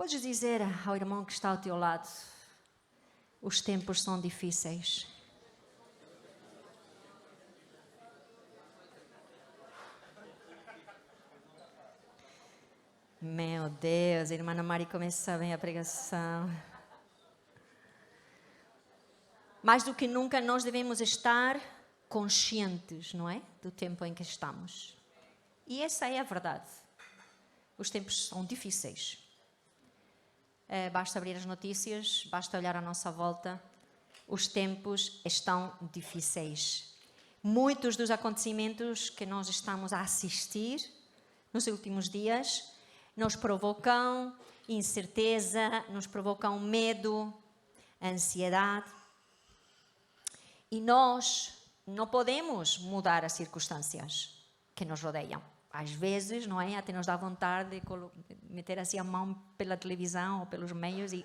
Podes dizer ao irmão que está ao teu lado, os tempos são difíceis. Meu Deus, a irmã Ana Mari começa bem a pregação. Mais do que nunca nós devemos estar conscientes, não é? Do tempo em que estamos. E essa é a verdade. Os tempos são difíceis. Basta abrir as notícias, basta olhar à nossa volta. Os tempos estão difíceis. Muitos dos acontecimentos que nós estamos a assistir nos últimos dias nos provocam incerteza, nos provocam medo, ansiedade. E nós não podemos mudar as circunstâncias que nos rodeiam. Às vezes, não é? Até nos dá vontade de meter assim a mão pela televisão ou pelos meios e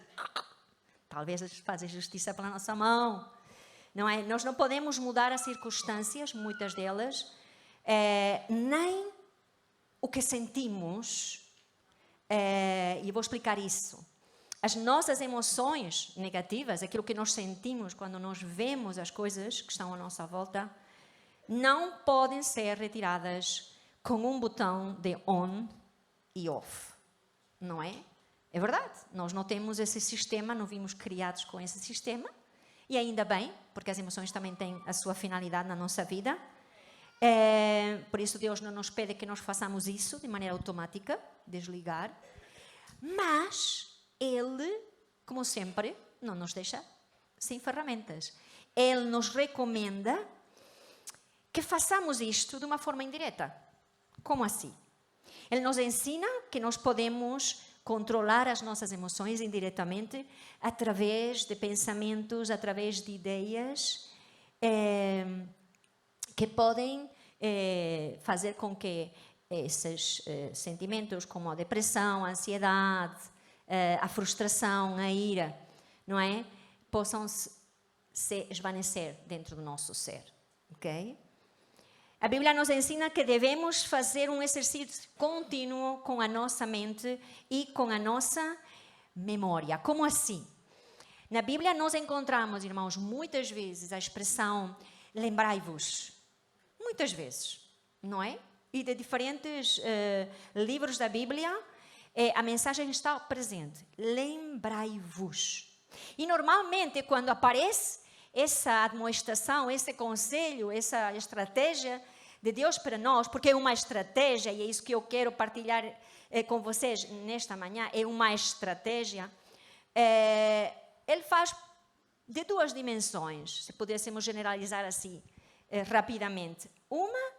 talvez fazer justiça pela nossa mão. Não é? Nós não podemos mudar as circunstâncias, muitas delas, nem o que sentimos. E eu vou explicar isso. As nossas emoções negativas, aquilo que nós sentimos quando nós vemos as coisas que estão à nossa volta, não podem ser retiradas com um botão de on e off, não é? É verdade, nós não temos esse sistema, não vimos criados com esse sistema, e ainda bem, porque as emoções também têm a sua finalidade na nossa vida. Por isso Deus não nos pede que nós façamos isso de maneira automática, desligar, mas Ele, como sempre, não nos deixa sem ferramentas. Ele nos recomenda que façamos isto de uma forma indireta. Como assim? Ele nos ensina que nós podemos controlar as nossas emoções indiretamente através de pensamentos, através de ideias que podem fazer com que esses sentimentos como a depressão, a ansiedade, a frustração, a ira, não é? Possam se esvanecer dentro do nosso ser, ok? A Bíblia nos ensina que devemos fazer um exercício contínuo com a nossa mente e com a nossa memória. Como assim? Na Bíblia nós encontramos, irmãos, muitas vezes a expressão lembrai-vos. Muitas vezes, não é? E de diferentes livros da Bíblia, a mensagem está presente. Lembrai-vos. E normalmente quando aparece essa admoestação, esse conselho, essa estratégia de Deus para nós, porque é uma estratégia, e é isso que eu quero partilhar com vocês nesta manhã, é uma estratégia, ele faz de duas dimensões, se pudéssemos generalizar assim, rapidamente. Uma,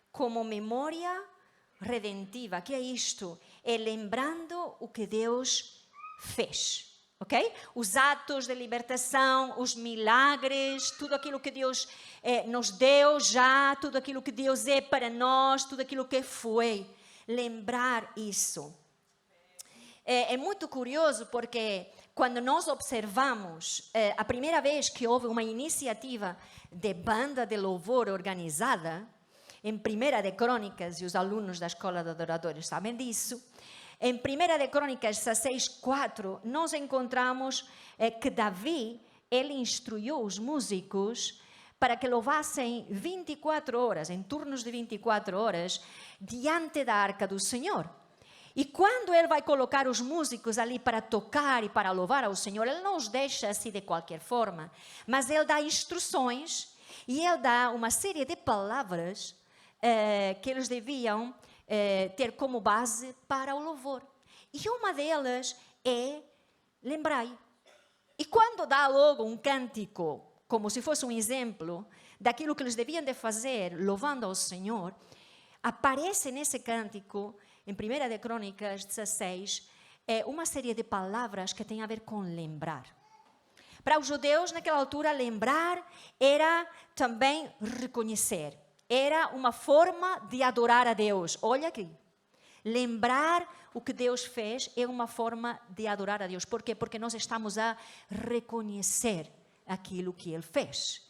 como memória redentiva, que é isto? É lembrando o que Deus fez. Okay? Os atos de libertação, os milagres, tudo aquilo que Deus nos deu já, tudo aquilo que Deus é para nós, tudo aquilo que foi. Lembrar isso. É muito curioso porque quando nós observamos a primeira vez que houve uma iniciativa de banda de louvor organizada, em 1 de Crônicas, e os alunos da Escola de Adoradores sabem disso, em 1 de Crônicas 16:4, nós encontramos que Davi, ele instruiu os músicos para que louvassem 24 horas, em turnos de 24 horas, diante da Arca do Senhor. E quando ele vai colocar os músicos ali para tocar e para louvar ao Senhor, ele não os deixa assim de qualquer forma, mas ele dá instruções e ele dá uma série de palavras que eles deviam ter como base para o louvor. E uma delas é lembrai. E quando dá logo um cântico, como se fosse um exemplo daquilo que eles deviam de fazer, louvando ao Senhor, aparece nesse cântico, em 1 de Crônicas 16, uma série de palavras que tem a ver com lembrar. Para os judeus, naquela altura, lembrar era também reconhecer. Era uma forma de adorar a Deus. Olha aqui. Lembrar o que Deus fez é uma forma de adorar a Deus. Por quê? Porque nós estamos a reconhecer aquilo que Ele fez.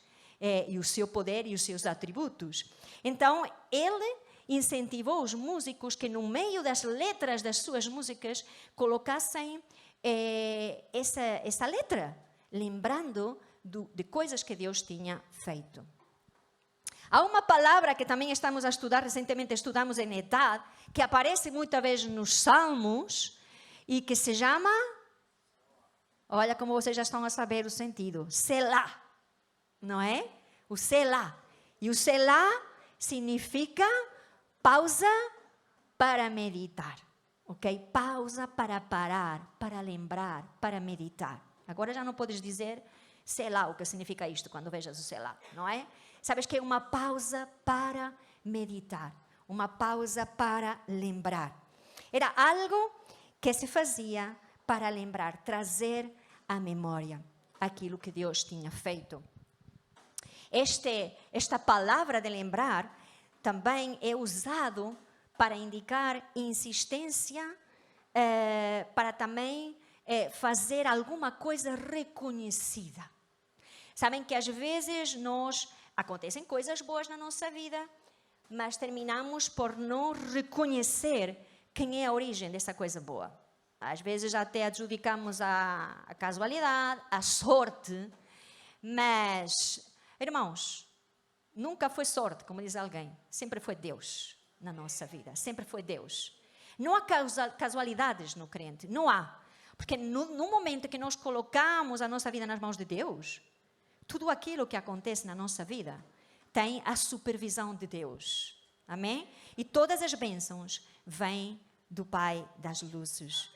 E o seu poder e os seus atributos. Então, ele incentivou os músicos que no meio das letras das suas músicas colocassem essa letra, lembrando de coisas que Deus tinha feito. Há uma palavra que também estamos a estudar, recentemente estudamos em Etad, que aparece muitas vezes nos Salmos e que se chama, olha como vocês já estão a saber o sentido, Selá, não é? O Selá. E o Selá significa pausa para meditar, ok? Pausa para parar, para lembrar, para meditar. Agora já não podes dizer Selá, o que significa isto quando vejas o Selá, não é? Sabes que é uma pausa para meditar, uma pausa para lembrar. Era algo que se fazia para lembrar, trazer à memória aquilo que Deus tinha feito. Esta palavra de lembrar também é usado para indicar insistência, para também fazer alguma coisa reconhecida. Sabem que às vezes acontecem coisas boas na nossa vida, mas terminamos por não reconhecer quem é a origem dessa coisa boa. Às vezes até adjudicamos a casualidade, a sorte, mas, irmãos, nunca foi sorte, como diz alguém, sempre foi Deus na nossa vida, sempre foi Deus. Não há casualidades no crente, não há. Porque no momento que nós colocamos a nossa vida nas mãos de Deus, tudo aquilo que acontece na nossa vida tem a supervisão de Deus. Amém? E todas as bênçãos vêm do Pai das luzes.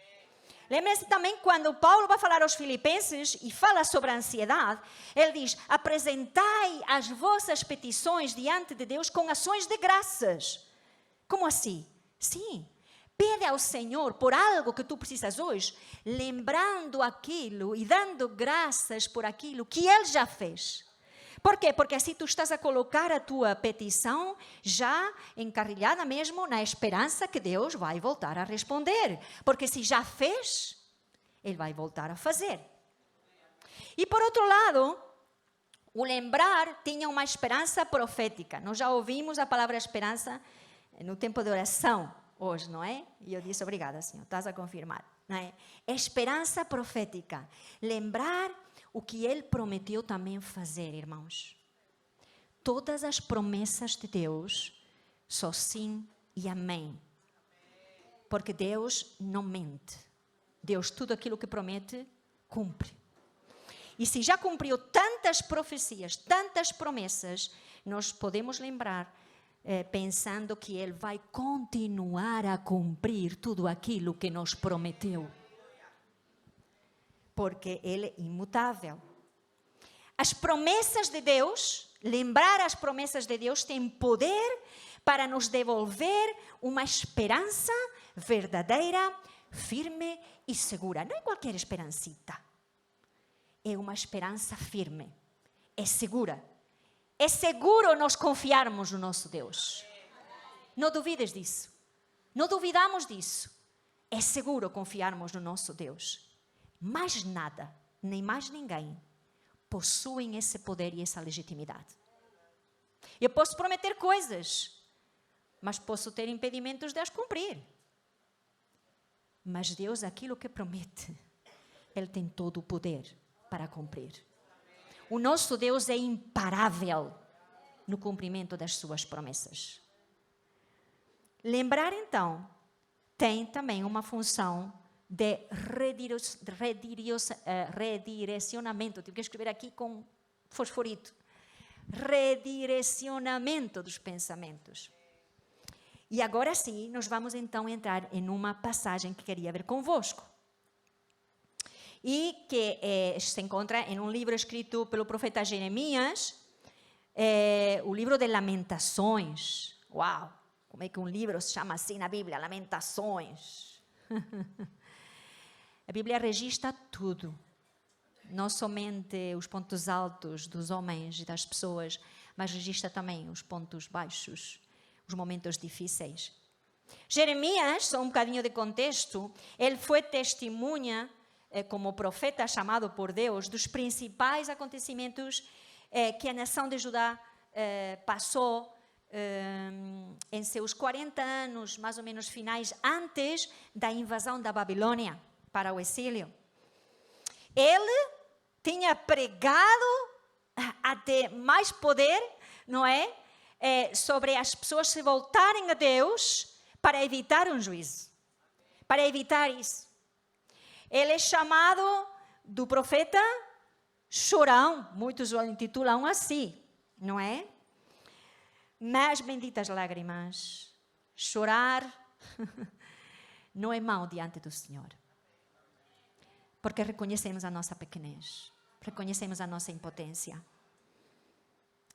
Lembre-se também quando Paulo vai falar aos filipenses e fala sobre a ansiedade, ele diz, apresentai as vossas petições diante de Deus com ações de graças. Como assim? Sim. Pede ao Senhor por algo que tu precisas hoje, lembrando aquilo e dando graças por aquilo que Ele já fez. Por quê? Porque assim tu estás a colocar a tua petição já encarrilhada mesmo na esperança que Deus vai voltar a responder. Porque se já fez, Ele vai voltar a fazer. E por outro lado, o lembrar tinha uma esperança profética. Nós já ouvimos a palavra esperança no tempo de oração. Hoje, não é? E eu disse, obrigada, Senhor, estás a confirmar. Não é? Esperança profética. Lembrar o que Ele prometeu também fazer, irmãos. Todas as promessas de Deus são sim e amém. Porque Deus não mente. Deus, tudo aquilo que promete, cumpre. E se já cumpriu tantas profecias, tantas promessas, nós podemos lembrar pensando que Ele vai continuar a cumprir tudo aquilo que nos prometeu. Porque Ele é imutável. As promessas de Deus, lembrar as promessas de Deus, tem poder para nos devolver uma esperança verdadeira, firme e segura. Não é qualquer esperancita. É uma esperança firme. É segura. É seguro nós confiarmos no nosso Deus. Não duvides disso. Não duvidamos disso. É seguro confiarmos no nosso Deus. Mais nada, nem mais ninguém, possuem esse poder e essa legitimidade. Eu posso prometer coisas, mas posso ter impedimentos de as cumprir. Mas Deus, aquilo que promete, Ele tem todo o poder para cumprir. O nosso Deus é imparável no cumprimento das suas promessas. Lembrar, então, tem também uma função de redirecionamento. Tive que escrever aqui com fosforito. Redirecionamento dos pensamentos. E agora sim, nós vamos então entrar em uma passagem que queria ver convosco. E que se encontra em um livro escrito pelo profeta Jeremias, o livro de Lamentações. Uau! Como é que um livro se chama assim na Bíblia? Lamentações. A Bíblia registra tudo. Não somente os pontos altos dos homens e das pessoas, mas registra também os pontos baixos, os momentos difíceis. Jeremias, só um bocadinho de contexto, ele foi testemunha, como profeta chamado por Deus, dos principais acontecimentos que a nação de Judá passou em seus 40 anos, mais ou menos finais, antes da invasão da Babilônia para o exílio. Ele tinha pregado até mais poder, não é? Sobre as pessoas se voltarem a Deus para evitar um juízo, para evitar isso. Ele é chamado do profeta chorão, muitos o intitulam assim, não é? Mas benditas lágrimas, chorar não é mau diante do Senhor, porque reconhecemos a nossa pequenez, reconhecemos a nossa impotência.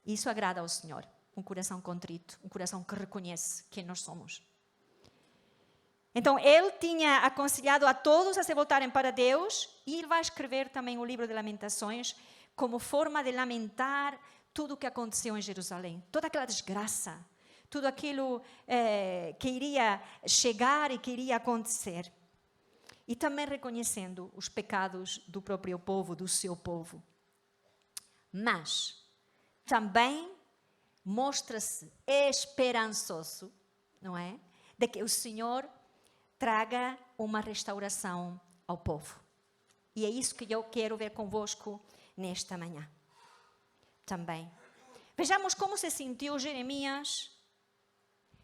Isso agrada ao Senhor, um coração contrito, um coração que reconhece quem nós somos. Então, ele tinha aconselhado a todos a se voltarem para Deus, e ele vai escrever também o livro de Lamentações como forma de lamentar tudo o que aconteceu em Jerusalém, toda aquela desgraça, tudo aquilo que iria chegar e que iria acontecer. E também reconhecendo os pecados do próprio povo, do seu povo. Mas também mostra-se esperançoso, não é? De que o Senhor traga uma restauração ao povo. E é isso que eu quero ver convosco nesta manhã. Também. Vejamos como se sentiu Jeremias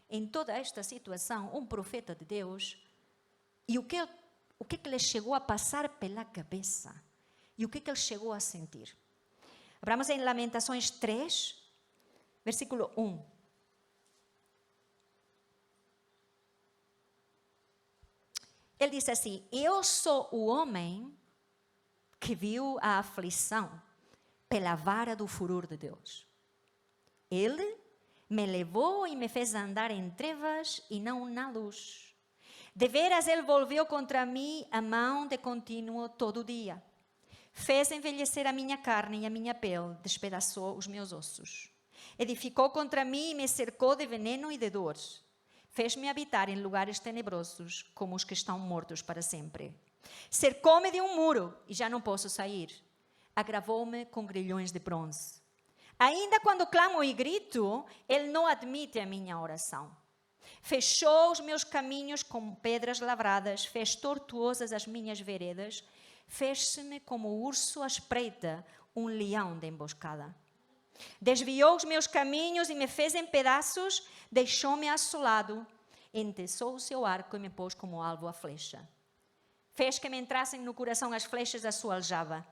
em toda esta situação, um profeta de Deus, e o que lhe chegou a passar pela cabeça, e o que ele chegou a sentir. Abramos em Lamentações 3, versículo 1. Ele diz assim: eu sou o homem que viu a aflição pela vara do furor de Deus. Ele me levou e me fez andar em trevas e não na luz. De veras ele volveu contra mim a mão de contínuo todo o dia. Fez envelhecer a minha carne e a minha pele, despedaçou os meus ossos. Edificou contra mim e me cercou de veneno e de dores. Fez-me habitar em lugares tenebrosos, como os que estão mortos para sempre. Cercou-me de um muro e já não posso sair. Agravou-me com grilhões de bronze. Ainda quando clamo e grito, ele não admite a minha oração. Fechou os meus caminhos com pedras lavradas, fez tortuosas as minhas veredas, fez-me como o urso à espreita, um leão de emboscada. Desviou os meus caminhos e me fez em pedaços, deixou-me assolado, entesou o seu arco e me pôs como alvo a flecha. Fez que me entrassem no coração as flechas da sua aljava.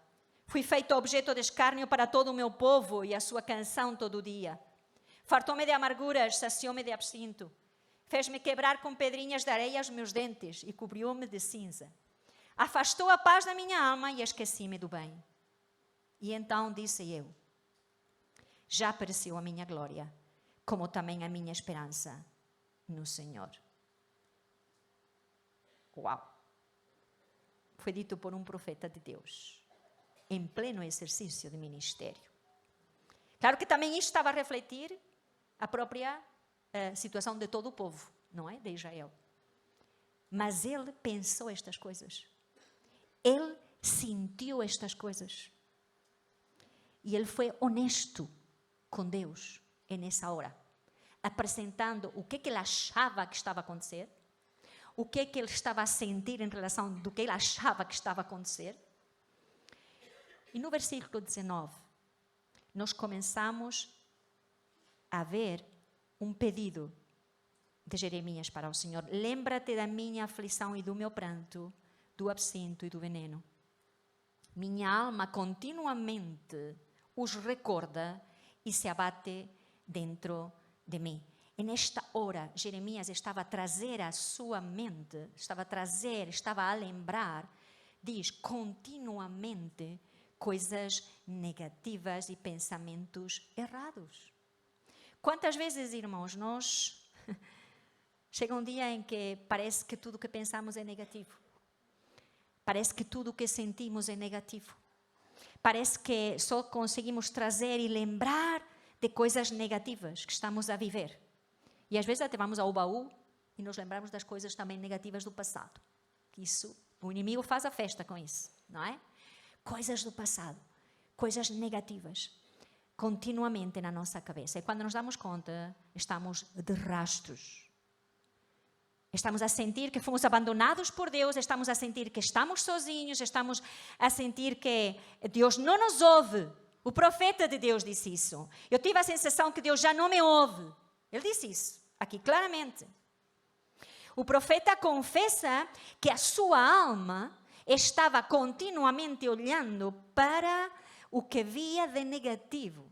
Fui feito objeto de escárnio para todo o meu povo e a sua canção todo o dia. Fartou-me de amarguras, saciou-me de absinto. Fez-me quebrar com pedrinhas de areia os meus dentes e cobriu-me de cinza. Afastou a paz da minha alma e esqueci-me do bem. E então disse eu: já apareceu a minha glória, como também a minha esperança no Senhor. Uau! Foi dito por um profeta de Deus, em pleno exercício de ministério. Claro que também isto estava a refletir a própria situação de todo o povo, não é? De Israel. Mas ele pensou estas coisas. Ele sentiu estas coisas. E ele foi honesto com Deus nessa hora, apresentando o que ele achava que estava a acontecer, o que ele estava a sentir em relação do que ele achava que estava a acontecer. E no versículo 19, nós começamos a ver um pedido de Jeremias para o Senhor. Lembra-te da minha aflição e do meu pranto, do absinto e do veneno. Minha alma continuamente os recorda e se abate dentro de mim. E nesta hora, Jeremias estava a trazer à sua mente, estava a lembrar, diz, continuamente coisas negativas e pensamentos errados. Quantas vezes, irmãos, chega um dia em que parece que tudo o que pensamos é negativo. Parece que tudo o que sentimos é negativo. Parece que só conseguimos trazer e lembrar de coisas negativas que estamos a viver. E às vezes até vamos ao baú e nos lembramos das coisas também negativas do passado. Isso, o inimigo faz a festa com isso, não é? Coisas do passado, coisas negativas. continuamente na nossa cabeça. E quando nos damos conta, estamos de rastros. Estamos a sentir que fomos abandonados por Deus, estamos a sentir que estamos sozinhos, estamos a sentir que Deus não nos ouve. O profeta de Deus disse isso. Eu tive a sensação que Deus já não me ouve. Ele disse isso, aqui claramente. O profeta confessa que a sua alma estava continuamente olhando para o que via de negativo.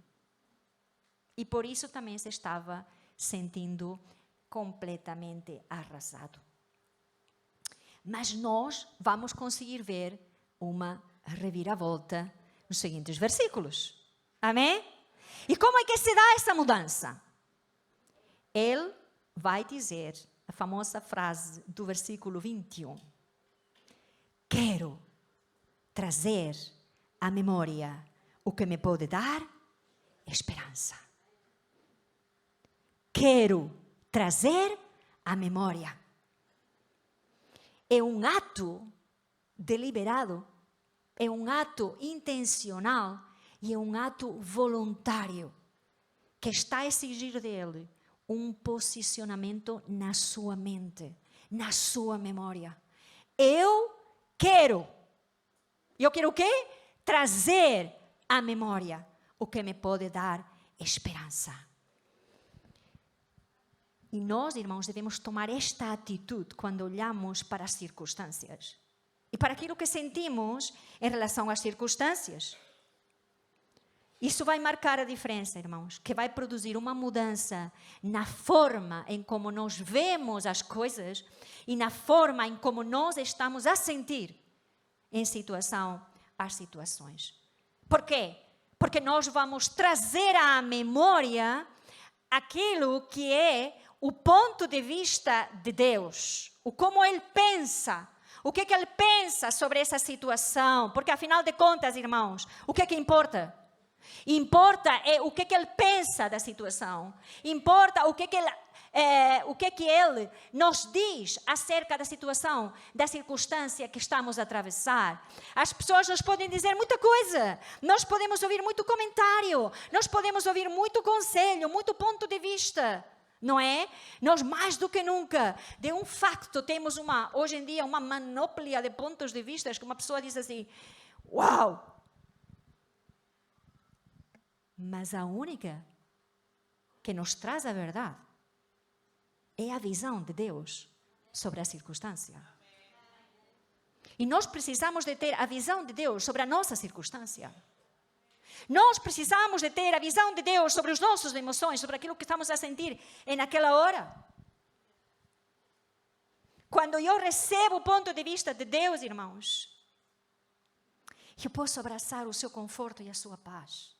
E por isso também se estava sentindo completamente arrasado. Mas nós vamos conseguir ver uma reviravolta nos seguintes versículos. Amém? E como é que se dá essa mudança? Ele vai dizer a famosa frase do versículo 21. Quero trazer à memória o que me pode dar esperança. Quero trazer à memória. É um ato deliberado, é um ato intencional e é um ato voluntário que está a exigir dele um posicionamento na sua mente, na sua memória. Eu quero o quê? Trazer à memória o que me pode dar esperança. E nós, irmãos, devemos tomar esta atitude quando olhamos para as circunstâncias e para aquilo que sentimos em relação às circunstâncias. Isso vai marcar a diferença, irmãos, que vai produzir uma mudança na forma em como nós vemos as coisas e na forma em como nós estamos a sentir em situação às situações. Por quê? Porque nós vamos trazer à memória aquilo que é o ponto de vista de Deus, o como Ele pensa, o que Ele pensa sobre essa situação, porque afinal de contas, irmãos, o que importa? Importa é o que Ele pensa da situação, importa o que Ele nos diz acerca da situação, da circunstância que estamos a atravessar. As pessoas nos podem dizer muita coisa, nós podemos ouvir muito comentário, nós podemos ouvir muito conselho, muito ponto de vista, não é? Nós mais do que nunca, de um facto, temos hoje em dia uma manoplia de pontos de vista, que uma pessoa diz assim, uau! Mas a única que nos traz a verdade é a visão de Deus sobre a circunstância. E nós precisamos de ter a visão de Deus sobre a nossa circunstância. Nós precisamos de ter a visão de Deus sobre as nossas emoções, sobre aquilo que estamos a sentir naquela hora. Quando eu recebo o ponto de vista de Deus, irmãos, eu posso abraçar o seu conforto e a sua paz.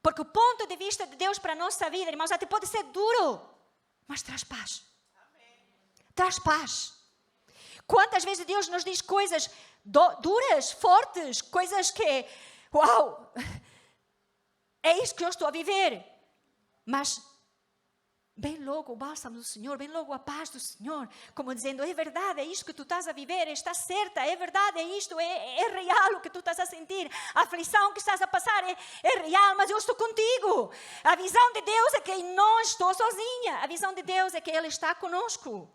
Porque o ponto de vista de Deus para a nossa vida, irmãos, até pode ser duro, mas traz paz. Traz paz. Quantas vezes Deus nos diz coisas duras, fortes, coisas que, uau, é isso que eu estou a viver. Mas vem logo o bálsamo do Senhor, vem logo a paz do Senhor, como dizendo, é verdade, é isto que tu estás a viver, está certa, é verdade, é isto, é real o que tu estás a sentir, a aflição que estás a passar é real, mas eu estou contigo. A visão de Deus é que não estou sozinha, a visão de Deus é que Ele está conosco.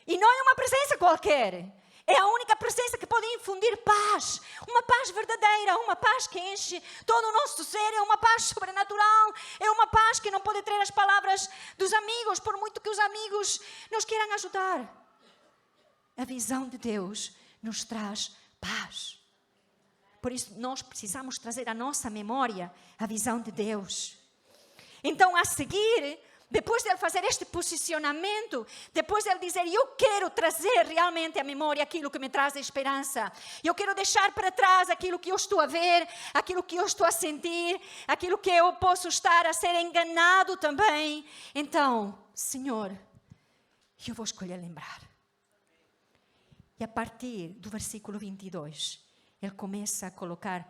E não é uma presença qualquer, é a única presença que pode infundir paz, uma paz verdadeira, uma paz que enche todo o nosso ser, é uma paz sobrenatural, é uma paz que não pode ter as palavras dos amigos, por muito que os amigos nos queiram ajudar. A visão de Deus nos traz paz. Por isso nós precisamos trazer à nossa memória a visão de Deus. Então, a seguir, depois de ele fazer este posicionamento, depois de ele dizer, eu quero trazer realmente à memória aquilo que me traz esperança, eu quero deixar para trás aquilo que eu estou a ver, aquilo que eu estou a sentir, aquilo que eu posso estar a ser enganado também. Então, Senhor, eu vou escolher lembrar. E a partir do versículo 22, ele começa a colocar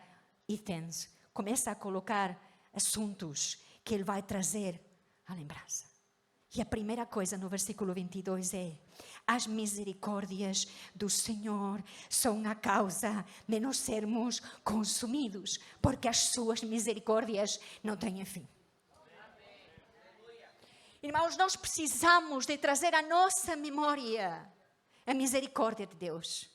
itens, começa a colocar assuntos que ele vai trazer a lembrança. E a primeira coisa no versículo 22 é: as misericórdias do Senhor são a causa de nós sermos consumidos, porque as suas misericórdias não têm fim. Irmãos, nós precisamos de trazer à nossa memória a misericórdia de Deus.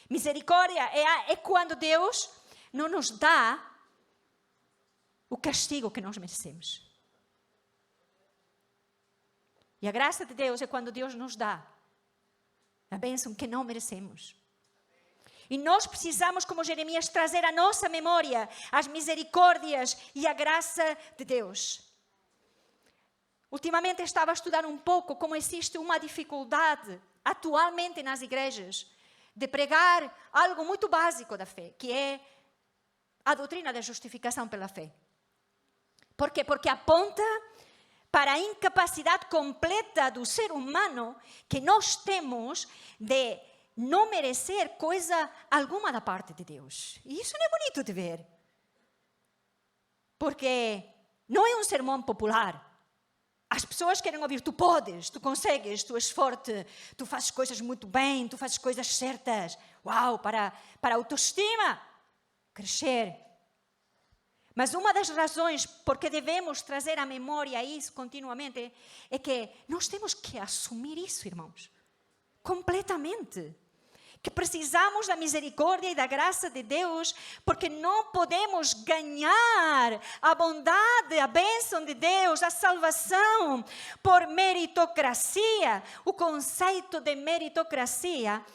Misericórdia é quando Deus não nos dá o castigo que nós merecemos. E a graça de Deus é quando Deus nos dá a bênção que não merecemos. E nós precisamos, como Jeremias, trazer à nossa memória as misericórdias e a graça de Deus. Ultimamente estava a estudar um pouco como existe uma dificuldade atualmente nas igrejas de pregar algo muito básico da fé, que é a doutrina da justificação pela fé. Por quê? Porque aponta para a incapacidade completa do ser humano que nós temos de não merecer coisa alguma da parte de Deus. E isso não é bonito de ver. Porque não é um sermão popular. As pessoas querem ouvir: tu podes, tu consegues, tu és forte, tu fazes coisas muito bem, tu fazes coisas certas. Uau, para a autoestima crescer. Mas uma das razões por que devemos trazer à memória isso continuamente é que nós temos que assumir isso, irmãos, completamente. Que precisamos da misericórdia e da graça de Deus, porque não podemos ganhar a bondade, a bênção de Deus, a salvação por meritocracia. O conceito de meritocracia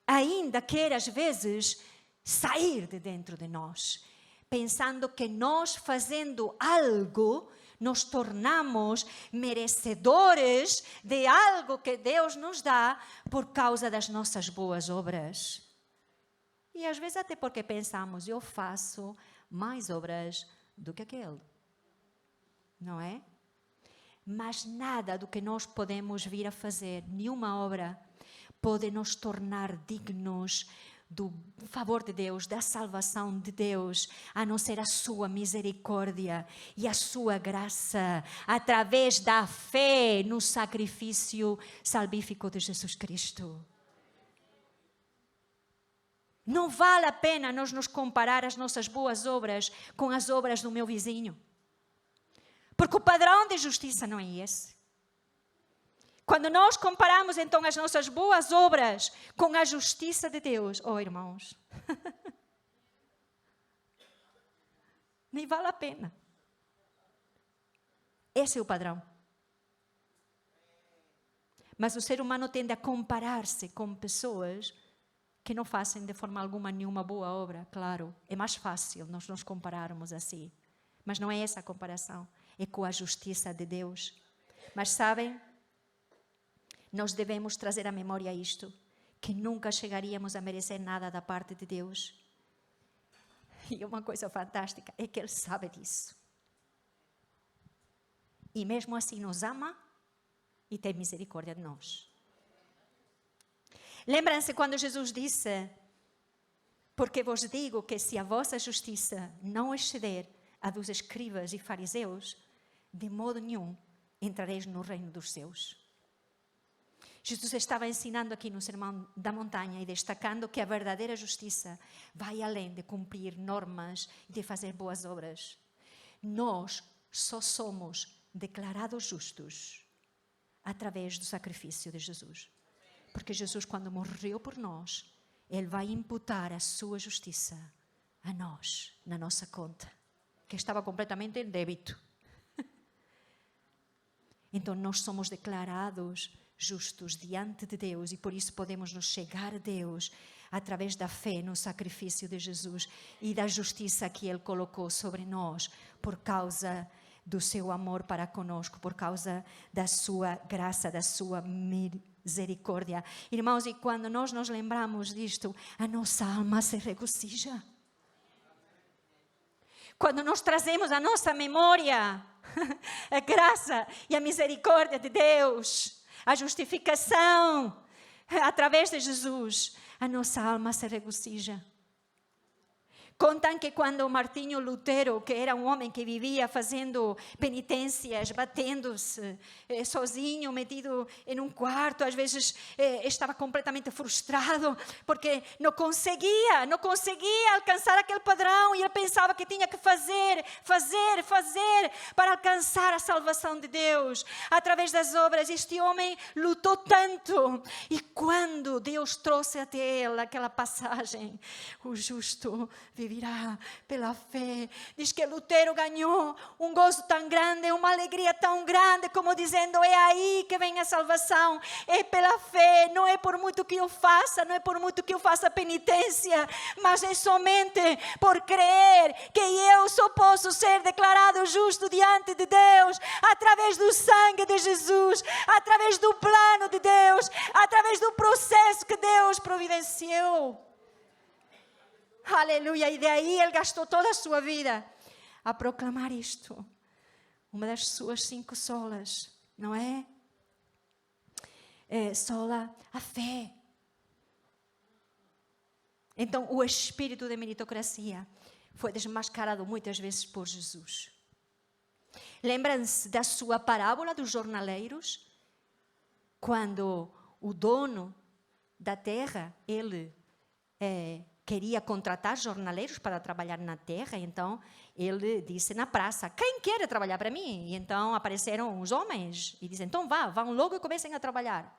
ainda quer às vezes sair de dentro de nós, pensando que nós fazendo algo, nos tornamos merecedores de algo que Deus nos dá por causa das nossas boas obras. E às vezes até porque pensamos: eu faço mais obras do que aquele. Não é? Mas nada do que nós podemos vir a fazer, nenhuma obra, pode nos tornar dignos do favor de Deus, da salvação de Deus, a não ser a sua misericórdia e a sua graça, através da fé no sacrifício salvífico de Jesus Cristo. Não vale a pena nós nos comparar as nossas boas obras com as obras do meu vizinho, porque o padrão de justiça não é esse. Quando nós comparamos então as nossas boas obras com a justiça de Deus, oh irmãos, nem vale a pena. Esse é o padrão. Mas o ser humano tende a comparar-se com pessoas que não fazem de forma alguma nenhuma boa obra. Claro, é mais fácil nós nos compararmos assim. Mas não é essa a comparação, é com a justiça de Deus. Mas sabem, nós devemos trazer à memória isto, que nunca chegaríamos a merecer nada da parte de Deus. E uma coisa fantástica é que Ele sabe disso. E mesmo assim nos ama e tem misericórdia de nós. Lembram-se quando Jesus disse: porque vos digo que se a vossa justiça não exceder a dos escribas e fariseus, de modo nenhum entrareis no reino dos céus. Jesus estava ensinando aqui no Sermão da Montanha e destacando que a verdadeira justiça vai além de cumprir normas e de fazer boas obras. Nós só somos declarados justos através do sacrifício de Jesus. Porque Jesus, quando morreu por nós, Ele vai imputar a sua justiça a nós, na nossa conta, que estava completamente em débito. Então nós somos declarados justos diante de Deus e por isso podemos nos chegar a Deus através da fé no sacrifício de Jesus e da justiça que Ele colocou sobre nós por causa do seu amor para conosco, por causa da sua graça, da sua misericórdia. Irmãos, e quando nós nos lembramos disto, a nossa alma se regozija. Quando nós trazemos à nossa memória a graça e a misericórdia de Deus, a justificação através de Jesus, a nossa alma se regozija. Contam que quando Martinho Lutero, que era um homem que vivia fazendo penitências, batendo-se sozinho, metido em um quarto, às vezes estava completamente frustrado, porque não conseguia alcançar aquele padrão, e ele pensava que tinha que fazer para alcançar a salvação de Deus através das obras. Este homem lutou tanto, e quando Deus trouxe até ele aquela passagem, o justo vivirá pela fé, diz que Lutero ganhou um gozo tão grande, uma alegria tão grande, como dizendo: é aí que vem a salvação, é pela fé, não é por muito que eu faça, não é por muito que eu faça penitência, mas é somente por crer que eu só posso ser declarado justo diante de Deus através do sangue de Jesus, através do plano de Deus, através do processo que Deus providenciou. Aleluia! E daí ele gastou toda a sua vida a proclamar isto. Uma das suas 5 solas, não é? Sola a fé. Então, o espírito de meritocracia foi desmascarado muitas vezes por Jesus. Lembram-se da sua parábola dos jornaleiros? Quando o dono da terra, ele queria contratar jornaleiros para trabalhar na terra, então ele disse na praça: quem quer trabalhar para mim? E então apareceram os homens e dizem: então vão logo e comecem a trabalhar.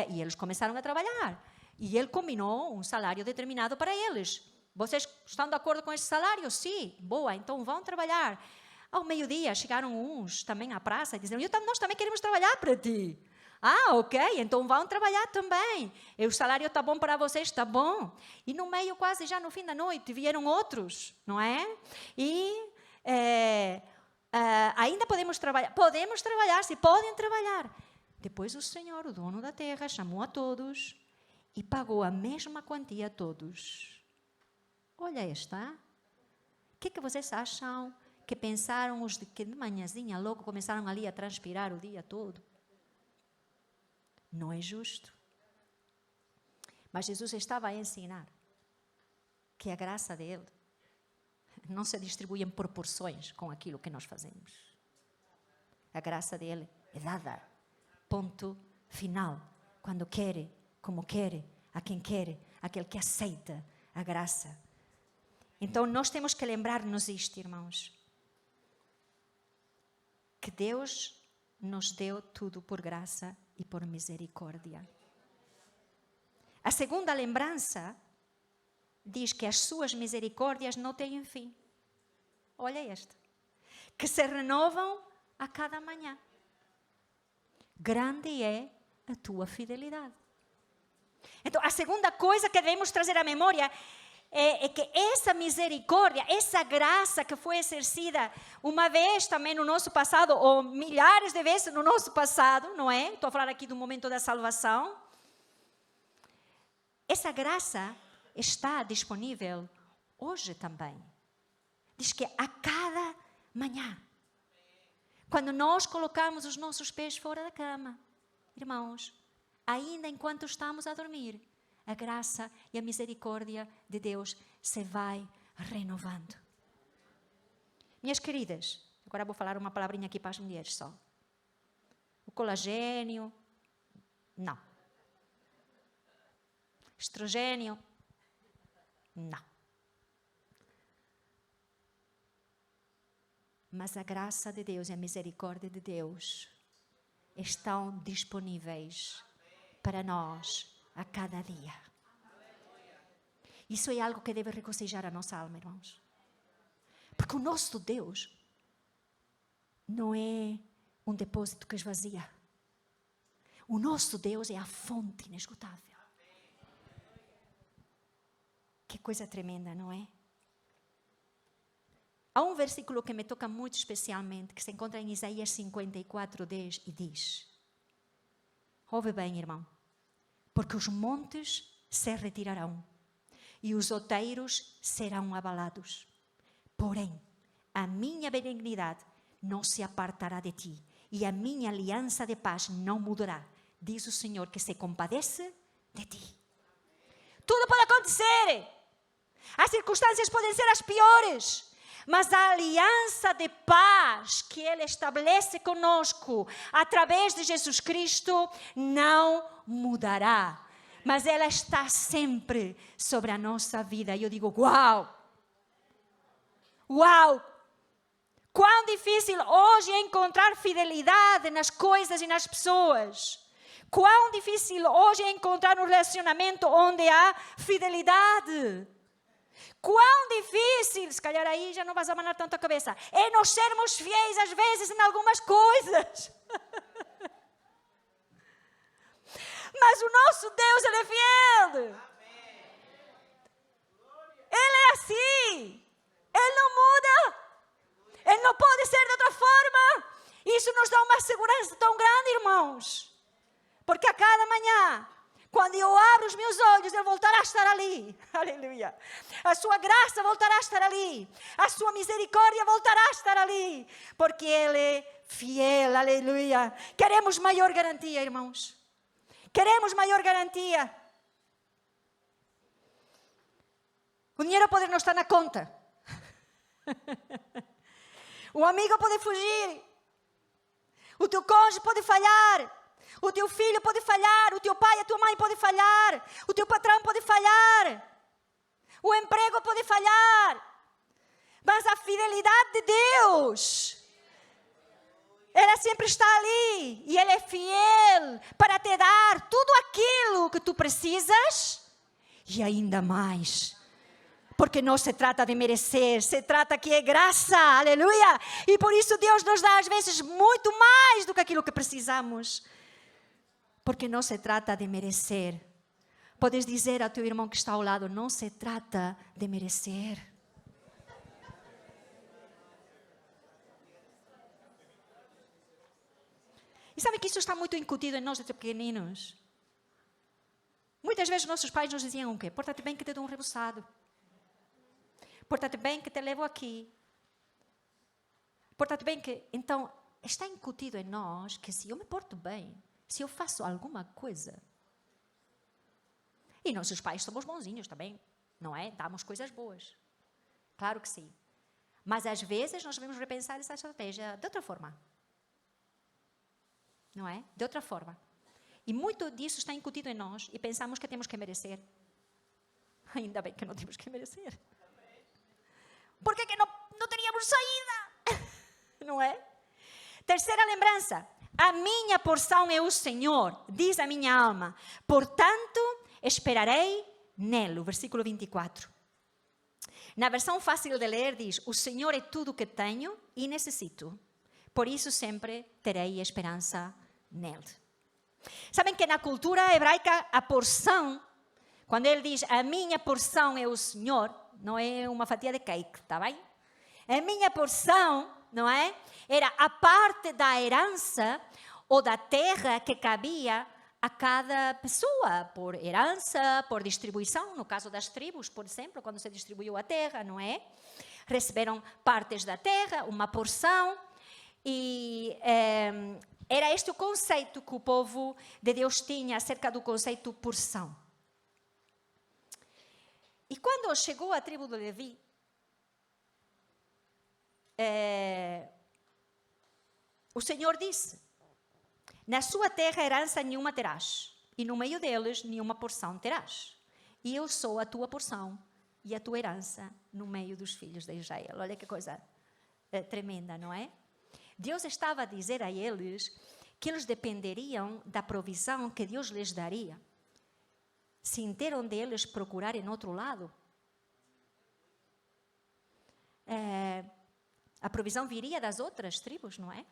E eles começaram a trabalhar. E ele combinou um salário determinado para eles. Vocês estão de acordo com esse salário? Sim, boa, então vão trabalhar. Ao meio-dia chegaram uns também à praça e diziam: nós também queremos trabalhar para ti. Ah, ok, então vão trabalhar também. E o salário está bom para vocês? Está bom. E no meio, quase já no fim da noite, vieram outros, não é? E ainda podemos trabalhar? Podemos trabalhar, se podem trabalhar. Depois o Senhor, o dono da terra, chamou a todos e pagou a mesma quantia a todos. Olha esta. O que vocês acham? Que pensaram os que de manhãzinha logo começaram ali a transpirar o dia todo? Não é justo. Mas Jesus estava a ensinar que a graça dele não se distribui em proporções com aquilo que nós fazemos. A graça dele é dada. Ponto final. Quando quer, como quer, a quem quer, aquele que aceita a graça. Então nós temos que lembrar-nos isto, irmãos. Que Deus nos deu tudo por graça e por misericórdia. A segunda lembrança diz que as suas misericórdias não têm fim. Olha esta. Que se renovam a cada manhã. Grande é a tua fidelidade. Então, a segunda coisa que devemos trazer à memória é que essa misericórdia, essa graça que foi exercida uma vez também no nosso passado, ou milhares de vezes no nosso passado, não é? Estou a falar aqui do momento da salvação. Essa graça está disponível hoje também. Diz que a cada manhã, quando nós colocamos os nossos pés fora da cama, irmãos, ainda enquanto estamos a dormir, a graça e a misericórdia de Deus se vai renovando. Minhas queridas, agora vou falar uma palavrinha aqui para as mulheres só. O colagênio, não. Estrogênio, não. Mas a graça de Deus e a misericórdia de Deus estão disponíveis para nós a cada dia. Isso é algo que deve regozijar a nossa alma, irmãos. Porque o nosso Deus não é um depósito que esvazia. O nosso Deus é a fonte inesgotável. Que coisa tremenda, não é? Há um versículo que me toca muito especialmente, que se encontra em Isaías 54:10 e diz: ouve bem, irmão, porque os montes se retirarão e os outeiros serão abalados. Porém, a minha benignidade não se apartará de ti e a minha aliança de paz não mudará, diz o Senhor que se compadece de ti. Tudo pode acontecer. As circunstâncias podem ser as piores, mas a aliança de paz que Ele estabelece conosco através de Jesus Cristo não mudará. Mas ela está sempre sobre a nossa vida. E eu digo, uau! Uau! Quão difícil hoje é encontrar fidelidade nas coisas e nas pessoas. Quão difícil hoje é encontrar um relacionamento onde há fidelidade. Quão difícil, se calhar aí já não vais abanar tanto a cabeça, é nós sermos fiéis às vezes em algumas coisas. Mas o nosso Deus, Ele é fiel. Ele é assim. Ele não muda. Ele não pode ser de outra forma. Isso nos dá uma segurança tão grande, irmãos. Porque a cada manhã, quando eu abro os meus olhos, Ele voltará a estar ali. Aleluia. A sua graça voltará a estar ali. A sua misericórdia voltará a estar ali. Porque Ele é fiel. Aleluia. Queremos maior garantia, irmãos. Queremos maior garantia. O dinheiro pode não estar na conta. O amigo pode fugir. O teu cônjuge pode falhar. O teu filho pode falhar. O teu pai e a tua mãe podem falhar. O teu patrão pode falhar. O emprego pode falhar. Mas a fidelidade de Deus, ela sempre está ali. E Ele é fiel para te dar tudo aquilo que tu precisas e ainda mais. Porque não se trata de merecer, se trata que é graça, aleluia. E por isso Deus nos dá às vezes muito mais do que aquilo que precisamos. Porque não se trata de merecer. Podes dizer ao teu irmão que está ao lado, não se trata de merecer. E sabe que isso está muito incutido em nós desde pequeninos. Muitas vezes nossos pais nos diziam o quê? Porta-te bem que te dou um rebuçado. Porta-te bem que te levo aqui. Porta-te bem que... Então, está incutido em nós que se eu me porto bem, se eu faço alguma coisa... E nossos pais somos bonzinhos também, não é? Damos coisas boas. Claro que sim. Mas às vezes nós devemos repensar essa estratégia de outra forma. Não é? De outra forma. E muito disso está incutido em nós e pensamos que temos que merecer. Ainda bem que não temos que merecer. Por que não teríamos saída? Não é? Terceira lembrança. A minha porção é o Senhor, diz a minha alma. Portanto, esperarei nele. Versículo 24. Na versão fácil de ler diz, o Senhor é tudo o que tenho e necessito. Por isso sempre terei esperança nele. Sabem que na cultura hebraica a porção, quando ele diz a minha porção é o Senhor, não é uma fatia de cake, está bem? A minha porção, não é? Era a parte da herança ou da terra que cabia a cada pessoa, por herança, por distribuição, no caso das tribos, por exemplo, quando se distribuiu a terra, não é? Receberam partes da terra, uma porção, e era este o conceito que o povo de Deus tinha acerca do conceito porção. E quando chegou a tribo de Levi, o Senhor disse, na sua terra herança nenhuma terás, e no meio deles nenhuma porção terás. E eu sou a tua porção e a tua herança no meio dos filhos de Israel. Olha que coisa tremenda, não é? Deus estava a dizer a eles que eles dependeriam da provisão que Deus lhes daria. Sem ter onde eles procurarem outro lado. A provisão viria das outras tribos, não é?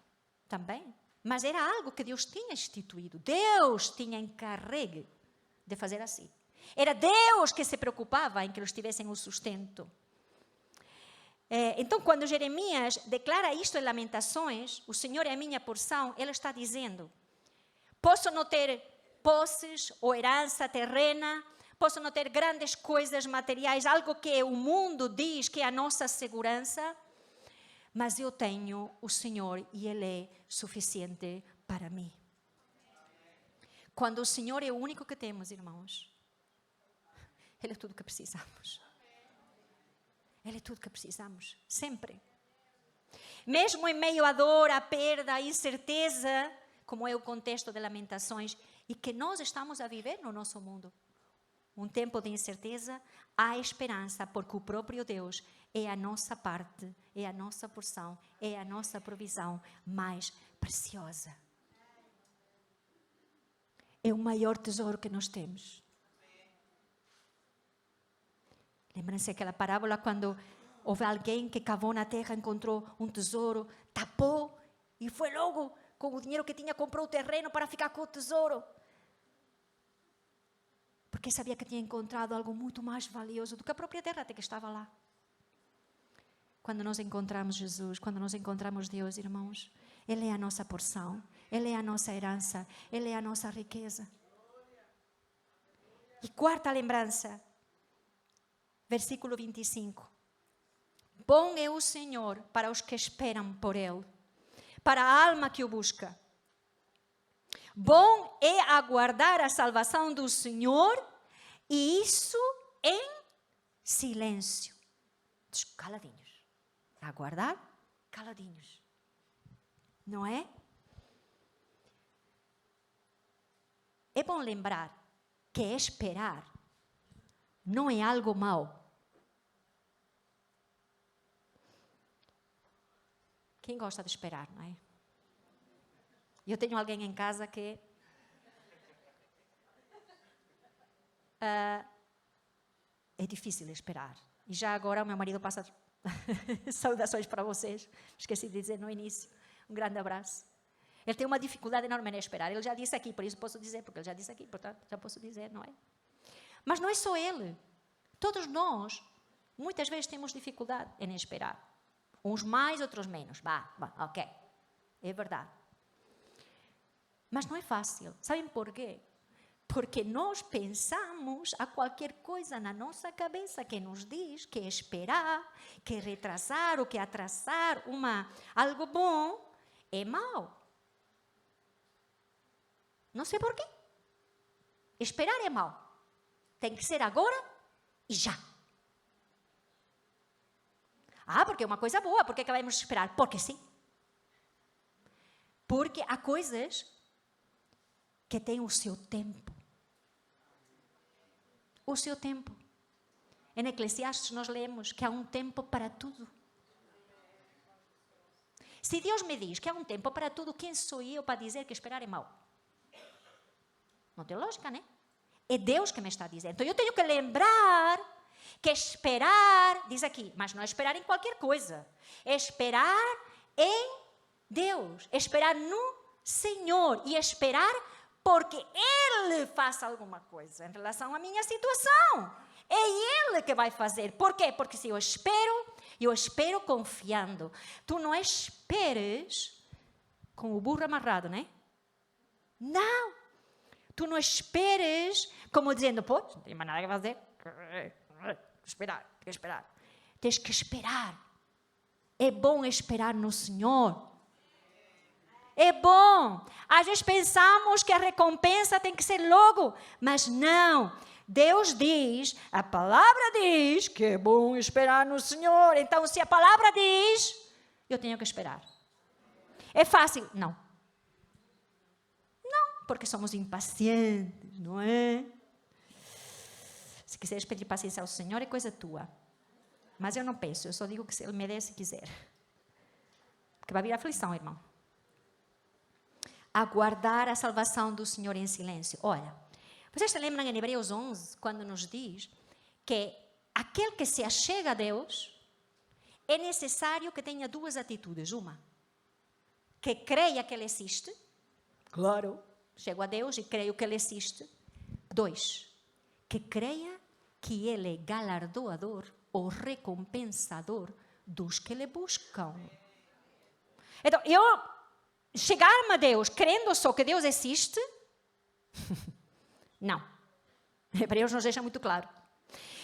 Também. Mas era algo que Deus tinha instituído. Deus tinha encarregue de fazer assim. Era Deus que se preocupava em que eles tivessem o sustento. Então, quando Jeremias declara isto em Lamentações, o Senhor é a minha porção, ele está dizendo, posso não ter posses ou herança terrena, posso não ter grandes coisas materiais, algo que o mundo diz que é a nossa segurança, mas eu tenho o Senhor e Ele é suficiente para mim. Quando o Senhor é o único que temos, irmãos, Ele é tudo o que precisamos. Ele é tudo que precisamos, sempre. Mesmo em meio à dor, à perda, à incerteza, como é o contexto de Lamentações, e que nós estamos a viver no nosso mundo. Um tempo de incerteza, há esperança, porque o próprio Deus é a nossa parte, é a nossa porção, é a nossa provisão mais preciosa. É o maior tesouro que nós temos. Lembram-se aquela parábola quando houve alguém que cavou na terra, encontrou um tesouro, tapou e foi logo com o dinheiro que tinha, comprou o terreno para ficar com o tesouro. Porque sabia que tinha encontrado algo muito mais valioso do que a própria terra até que estava lá. Quando nós encontramos Jesus, quando nós encontramos Deus, irmãos, Ele é a nossa porção, Ele é a nossa herança, Ele é a nossa riqueza. E quarta lembrança, versículo 25. Bom é o Senhor para os que esperam por Ele, para a alma que o busca. Bom é aguardar a salvação do Senhor, e isso em silêncio. Caladinhos. Aguardar, caladinhos. Não é? É bom lembrar que esperar não é algo mau. Quem gosta de esperar, não é? Eu tenho alguém em casa que é difícil esperar. E já agora o meu marido passa saudações para vocês. Esqueci de dizer no início. Um grande abraço. Ele tem uma dificuldade enorme em esperar. Ele já disse aqui, por isso posso dizer, porque ele já disse aqui, portanto já posso dizer, não é? Mas não é só ele. Todos nós, muitas vezes, temos dificuldade em esperar. Uns mais, outros menos. Ok. É verdade. Mas não é fácil. Sabem por quê? Porque nós pensamos a qualquer coisa na nossa cabeça que nos diz que esperar, que retrasar ou que atrasar algo bom é mau. Não sei por quê. Esperar é mau. Tem que ser agora e já. Porque é uma coisa boa. Por que vamos esperar? Porque sim. Porque há coisas que têm o seu tempo. O seu tempo. Em Eclesiastes nós lemos que há um tempo para tudo. Se Deus me diz que há um tempo para tudo, quem sou eu para dizer que esperar é mau? Não tem lógica, né? É Deus que me está dizendo. Então eu tenho que lembrar que esperar, diz aqui, mas não é esperar em qualquer coisa. É esperar em Deus. Esperar no Senhor. E esperar porque Ele faça alguma coisa em relação à minha situação. É Ele que vai fazer. Por quê? Porque se eu espero confiando. Tu não esperes com o burro amarrado, né? Não. Tu não esperes como dizendo, pô, não tem mais nada que fazer. Esperar. Tens que esperar. É bom esperar no Senhor. É bom. Às vezes pensamos que a recompensa tem que ser logo, mas não. Deus diz, a palavra diz que é bom esperar no Senhor. Então, se a palavra diz, eu tenho que esperar. É fácil? Não. Não, porque somos impacientes, não é? Se quiseres pedir paciência ao Senhor, é coisa tua. Mas eu não peço, eu só digo que Ele me dê se quiser. Porque vai vir aflição, irmão. Aguardar a salvação do Senhor em silêncio. Olha, vocês se lembram em Hebreus 11, quando nos diz que aquele que se achega a Deus, é necessário que tenha duas atitudes. Uma, que creia que Ele existe. Claro. Chego a Deus e creio que Ele existe. 2, que creia que Ele é galardoador ou recompensador dos que Ele buscam. Então, eu chegar-me a Deus crendo só que Deus existe? Não. Hebreus nos deixa muito claro.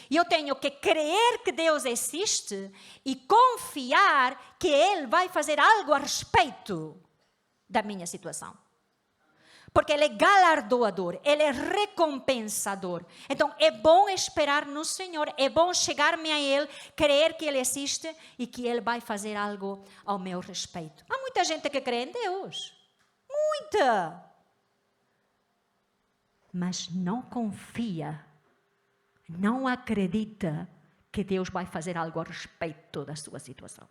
E eu tenho que crer que Deus existe e confiar que Ele vai fazer algo a respeito da minha situação. Porque Ele é galardoador, Ele é recompensador. Então, é bom esperar no Senhor, é bom chegar-me a Ele, crer que Ele existe e que Ele vai fazer algo ao meu respeito. Há muita gente que crê em Deus. Muita. Mas não confia, não acredita que Deus vai fazer algo a respeito da sua situação.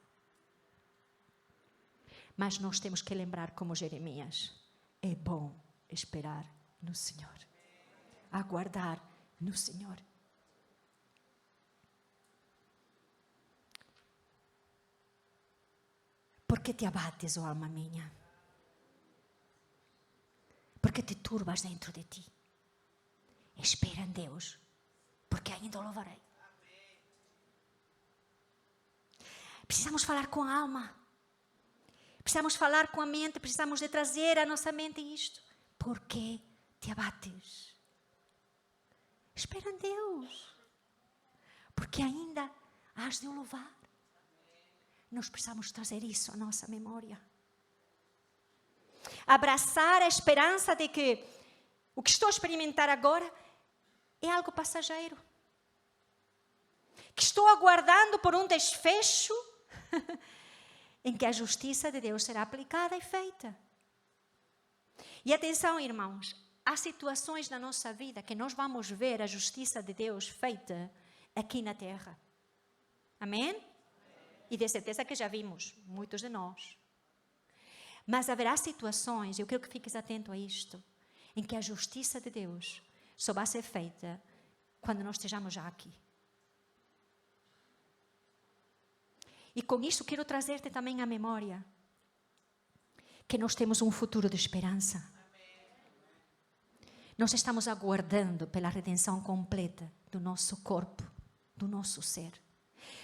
Mas nós temos que lembrar, como Jeremias, é bom esperar no Senhor, aguardar no Senhor. Por que te abates, ó alma minha? Por que te turbas dentro de ti? Espera em Deus, porque ainda o louvarei. Precisamos falar com a alma. Precisamos falar com a mente. Precisamos de trazer à nossa mente isto. Por que te abates? Espera em Deus, porque ainda has de o louvar. Nós precisamos trazer isso à nossa memória. Abraçar a esperança de que o que estou a experimentar agora é algo passageiro. Que estou aguardando por um desfecho em que a justiça de Deus será aplicada e feita. E atenção, irmãos, há situações na nossa vida que nós vamos ver a justiça de Deus feita aqui na terra. Amém? E de certeza que já vimos, muitos de nós. Mas haverá situações, eu quero que fiques atento a isto, em que a justiça de Deus só vai ser feita quando nós estejamos já aqui. E com isso quero trazer-te também à memória que nós temos um futuro de esperança. Nós estamos aguardando pela redenção completa do nosso corpo, do nosso ser.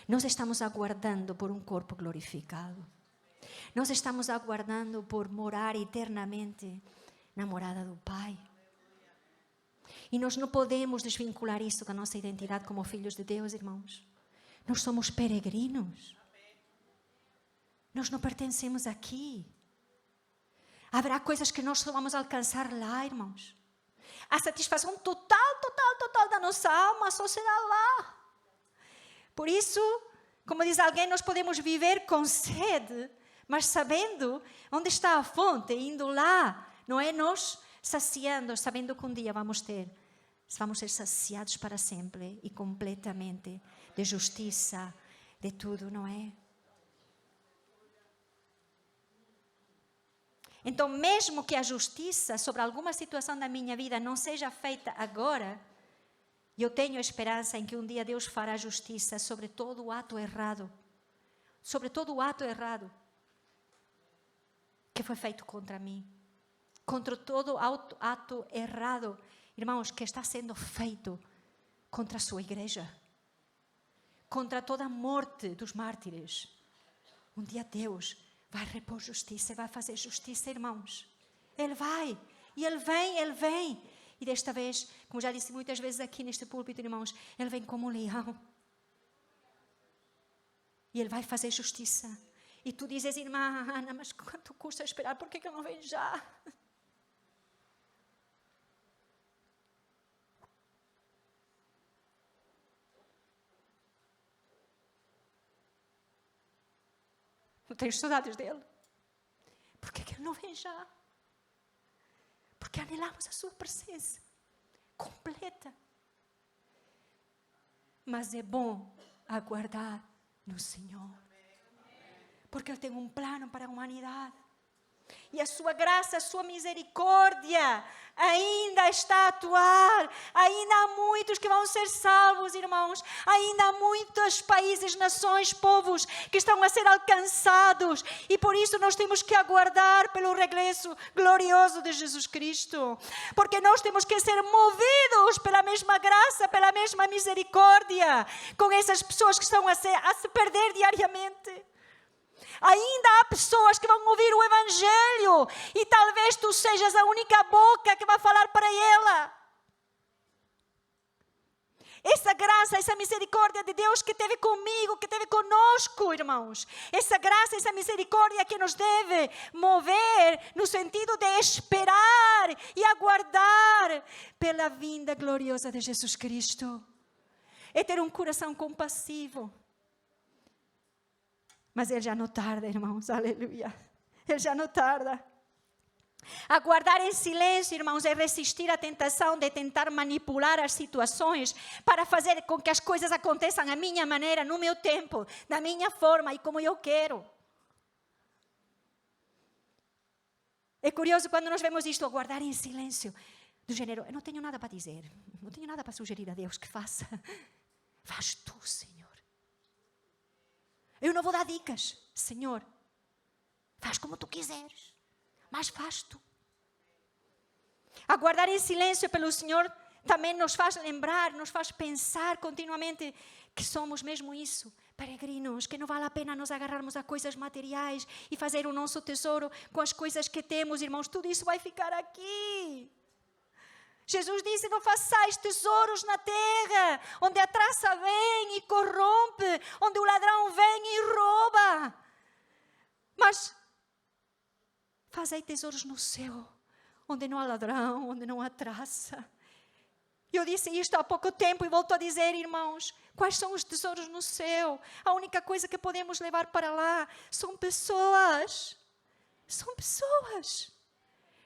Nós estamos aguardando por um corpo glorificado. Nós estamos aguardando por morar eternamente na morada do Pai. E nós não podemos desvincular isso da nossa identidade como filhos de Deus, irmãos. Nós somos peregrinos. Nós não pertencemos aqui. Haverá coisas que nós só vamos alcançar lá, irmãos. A satisfação total da nossa alma só será lá. Por isso, como diz alguém, nós podemos viver com sede, mas sabendo onde está a fonte, indo lá, não é? Nós saciando, sabendo que um dia vamos ser saciados para sempre e completamente de justiça, de tudo, não é? Então, mesmo que a justiça sobre alguma situação da minha vida não seja feita agora, eu tenho esperança em que um dia Deus fará justiça sobre todo o ato errado. Sobre todo o ato errado que foi feito contra mim. Contra todo ato errado, irmãos, que está sendo feito contra a sua igreja. Contra toda a morte dos mártires. Um dia Deus vai repor justiça, vai fazer justiça, irmãos. Ele vai, e Ele vem. E desta vez, como já disse muitas vezes aqui neste púlpito, irmãos, Ele vem como um leão. E Ele vai fazer justiça. E tu dizes, irmã Ana, mas quanto custa esperar? Por que Ele não vem já? Não tens saudades dele? Por que Ele não vem já? Porque anelamos a sua presença completa. Mas é bom aguardar no Senhor. Porque Ele tem um plano para a humanidade. E a sua graça, a sua misericórdia ainda está a atuar. Ainda há muitos que vão ser salvos, irmãos. Ainda há muitos países, nações, povos que estão a ser alcançados. E por isso nós temos que aguardar pelo regresso glorioso de Jesus Cristo. Porque nós temos que ser movidos pela mesma graça, pela mesma misericórdia com essas pessoas que estão a se perder diariamente. Ainda há pessoas que vão ouvir o Evangelho e talvez tu sejas a única boca que vai falar para ela. Essa graça, essa misericórdia de Deus que teve comigo, que teve conosco, irmãos. Essa graça, essa misericórdia que nos deve mover no sentido de esperar e aguardar pela vinda gloriosa de Jesus Cristo. É ter um coração compassivo. Mas Ele já não tarda, irmãos, aleluia. Ele já não tarda. Aguardar em silêncio, irmãos, é resistir à tentação de tentar manipular as situações para fazer com que as coisas aconteçam à minha maneira, no meu tempo, da minha forma e como eu quero. É curioso quando nós vemos isto, aguardar em silêncio, do gênero, eu não tenho nada para dizer, não tenho nada para sugerir a Deus que faça. Faz tu, Senhor. Eu não vou dar dicas, Senhor. Faz como tu quiseres. Mas faz tu. Aguardar em silêncio pelo Senhor também nos faz lembrar, nos faz pensar continuamente que somos mesmo isso, peregrinos, que não vale a pena nos agarrarmos a coisas materiais e fazer o nosso tesouro com as coisas que temos, irmãos, tudo isso vai ficar aqui. Jesus disse, não façais tesouros na terra, onde a traça vem e corrompe, onde o ladrão vem e rouba. Mas fazei tesouros no céu, onde não há ladrão, onde não há traça. Eu disse isto há pouco tempo e volto a dizer, irmãos, quais são os tesouros no céu? A única coisa que podemos levar para lá são pessoas. São pessoas.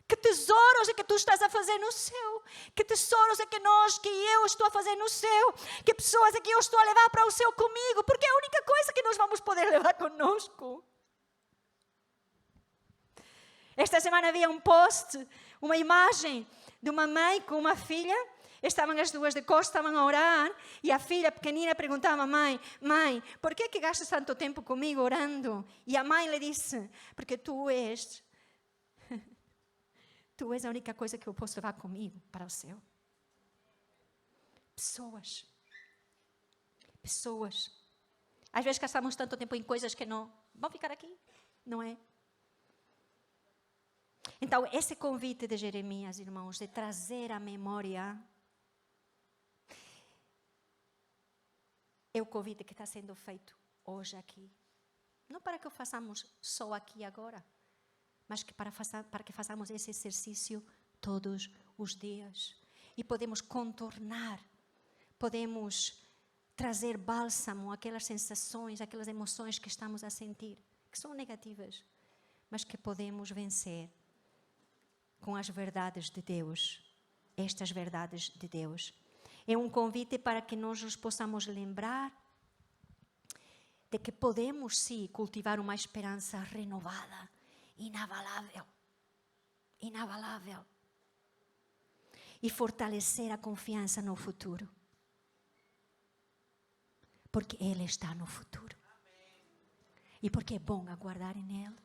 Que tesouros é que tu estás a fazer no céu? Que tesouros é que eu estou a fazer no céu? Que pessoas é que eu estou a levar para o céu comigo? Porque é a única coisa que nós vamos poder levar conosco. Esta semana havia um post, uma imagem de uma mãe com uma filha. Estavam as duas de costas, estavam a orar. E a filha pequenina perguntava à mãe, mãe, por que gastas tanto tempo comigo orando? E a mãe lhe disse, porque tu és a única coisa que eu posso levar comigo para o céu. Pessoas. Pessoas. Às vezes gastamos tanto tempo em coisas que não vão ficar aqui, não é? Então, esse convite de Jeremias, irmãos, de trazer à memória, é o convite que está sendo feito hoje aqui. Não para que o façamos só aqui agora, mas que para que façamos esse exercício todos os dias. E podemos contornar, podemos trazer bálsamo àquelas sensações, àquelas emoções que estamos a sentir, que são negativas, mas que podemos vencer com as verdades de Deus, estas verdades de Deus. É um convite para que nós nos possamos lembrar de que podemos, sim, cultivar uma esperança renovada, inabalável, inabalável, e fortalecer a confiança no futuro, porque Ele está no futuro, e porque é bom aguardar nele.